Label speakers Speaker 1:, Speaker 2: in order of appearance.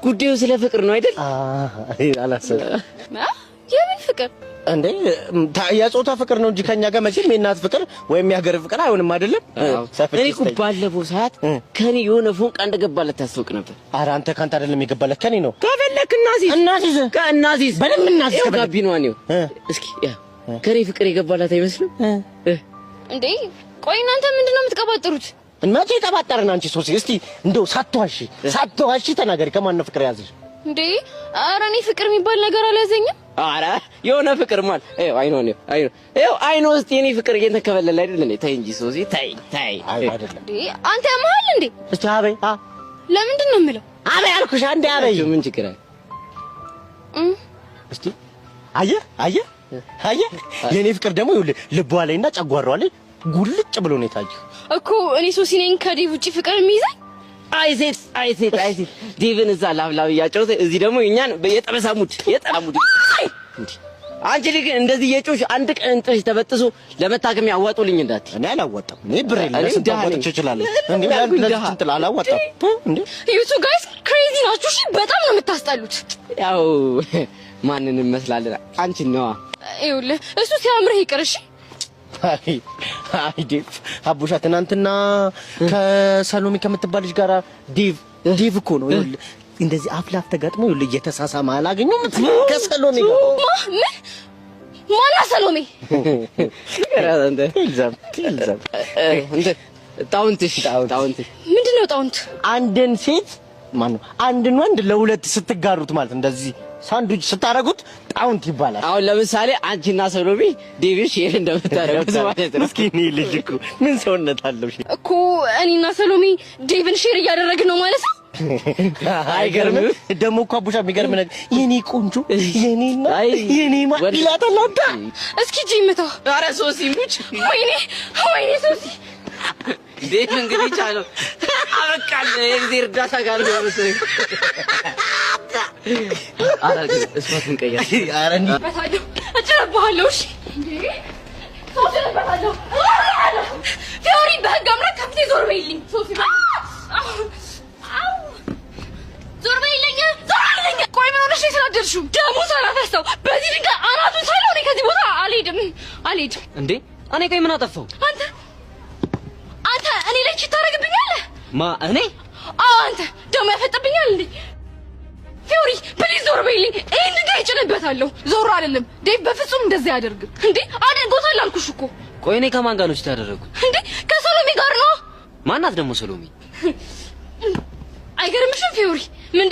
Speaker 1: ጉዳዩ ስለ ፍቅር ነው አይደል?
Speaker 2: አላሰብኩም።
Speaker 3: የምን ፍቅር
Speaker 2: እንዴ? የጾታ ፍቅር ነው እንጂ ከኛ ጋር መቼም የእናት ፍቅር ወይም የሀገር ፍቅር አይሆንም አይደለም።
Speaker 1: እኔ እኮ ባለፈው ሰዓት ከኔ የሆነ ፎንቃ እንደገባለት ታስወቅ ነበር።
Speaker 2: ኧረ አንተ ካንተ አይደለም የገባለት ከኔ ነው።
Speaker 1: ከፈለክ እናዚዝ ከእናዚዝ
Speaker 2: በደምብ እናዚዝ
Speaker 1: ጋቢኗ ነው። እስኪ ከኔ ፍቅር የገባላት አይመስልም
Speaker 3: እንዴ? ቆይ እናንተ ምንድነው የምትቀባጥሩት?
Speaker 2: መቼ ተባጠረን? አንቺ ሶሲ እስቲ እንደው ሳትዋሺ ተናገሪ። ከማን ነው ፍቅር ያዝሽ
Speaker 3: እንዴ? ኧረ እኔ ፍቅር የሚባል ነገር አልያዘኝም።
Speaker 1: ኧረ የሆነ ፍቅር ማለት አይኖ ውስጥ የኔ ፍቅር እየተከበለለ አይደል እንዴ? ተይ እንጂ ሶሲ ተይ።
Speaker 2: አይደለም
Speaker 3: እንዴ አንተ ያመሃል እንዴ?
Speaker 2: እስቲ አበይ
Speaker 3: ለምንድን ነው የምለው?
Speaker 2: አበይ አልኩሽ አንዴ አበይ።
Speaker 1: ምን ችግር አለ?
Speaker 2: እስቲ አየህ የኔ ፍቅር ደግሞ ይኸውልህ ልቧ ላይና ጨጓራዋ ላይ ጉልጭ ብሎ ነው የታየው
Speaker 3: እኮ። እኔ ሶሲ ነኝ ከዴቭ ውጪ ፍቅር የሚይዘኝ?
Speaker 1: አይሴት ዴቭን እዛ ላብላብ እያጨውተ እዚህ ደግሞ እኛን የጠበሳሙት እንዴ! አንቺ ልጅ እንደዚህ የጮሽ አንድ ቀን እንጥሽ ተበጥሶ ለመታከም ያዋጡልኝ እንዳት።
Speaker 2: እኔ አላዋጣም። እኔ ብር ለስንት ታዋጣች ይችላል እንዴ? ለዚህ እንትን አላዋጣም እንዴ?
Speaker 3: ዩቱ ጋይስ ክሬዚ ናችሁ። እሺ በጣም ነው የምታስጠሉት።
Speaker 1: ያው ማንንም እንመስላለን። አንቺ ነዋ።
Speaker 3: ይኸውልህ እሱ ሲያምርህ ይቅር። እሺ
Speaker 2: አይ ዴቭ አቡሻ ትናንትና ከሰሎሚ ከምትባል ልጅ ጋር ዴቭ እኮ ነው ይኸውልህ እንደዚህ አፍላፍ ተጋጥሞ ይኸውልህ እየተሳሳመ አላገኘሁም ከሰሎሚ ጋር።
Speaker 3: ማና ሰሎሚ
Speaker 2: ይልዛም
Speaker 1: ጣውንት
Speaker 3: ምንድነው ጣውንት?
Speaker 2: አንድን ሴት ማነው አንድን ወንድ ለሁለት ስትጋሩት ማለት እንደዚህ ሳንድዊች ስታረጉት ጣውንት ይባላል።
Speaker 1: አሁን ለምሳሌ አንቺና ሰሎሚ ዴቪድ ሼር እንደምታረጉት ማለት ነው።
Speaker 2: እስኪ እኔ ልጅ እኮ ምን ሰውነት አለው
Speaker 3: እኮ እኔና ሰሎሚ ዴቪን ሼር እያደረግን ነው ማለት ነው።
Speaker 2: አይገርምም? ደግሞ እኮ አቡሻ የሚገርም ነገር የኔ ቆንጆ የኔና የኔ ማዲላታል አንተ
Speaker 3: እስኪ ጂምታ።
Speaker 1: ኧረ ሶሲ ሙች
Speaker 3: ወይኔ ሶሲ
Speaker 1: ዴቭ እንግዲህ ቻለው አበቃል። የእግዚአብሔር እርዳታ ጋር ነው መሰለኝ። አራግ እስማቱን ቀየር።
Speaker 2: ኧረ እንዴ
Speaker 3: በታለው እጨረባለሁ። እሺ ሶሲ በታለው ፊዮሪ በህግ አምላክ ከፍቴ ዞር በይልኝ። ሶሲ ዞር በይልኝ። ቆይ ምን ሆነሽ የተናደድሽው? ደሙ ሳላፈሰው በዚህ ድንጋይ አናቱን ሳይለው እኔ ከዚህ ቦታ አልሄድም
Speaker 1: እንዴ። እኔ ቆይ ምን አጠፋው?
Speaker 3: አንተ እኔ ላይ ቺት ታደርግብኛለህ?
Speaker 1: እኔ
Speaker 3: አንተ ደሞ ያፈጥብኛል እንዴ? ፊዮሪ ፕሊዝ ዞር በይልኝ። ይሄን ድንጋይ እጭንበታለሁ። ዞር አይደለም ዴቭ በፍጹም እንደዚህ አያደርግም እንዴ። አድርጎታል አልኩሽ እኮ።
Speaker 1: ቆይ እኔ ከማን ጋር ነው ቺት ያደረኩት
Speaker 3: እንዴ? ከሰሎሚ ጋር ነው።
Speaker 1: ማናት ደግሞ ሰሎሚ?
Speaker 3: አይገርምሽም ፊዮሪ ምን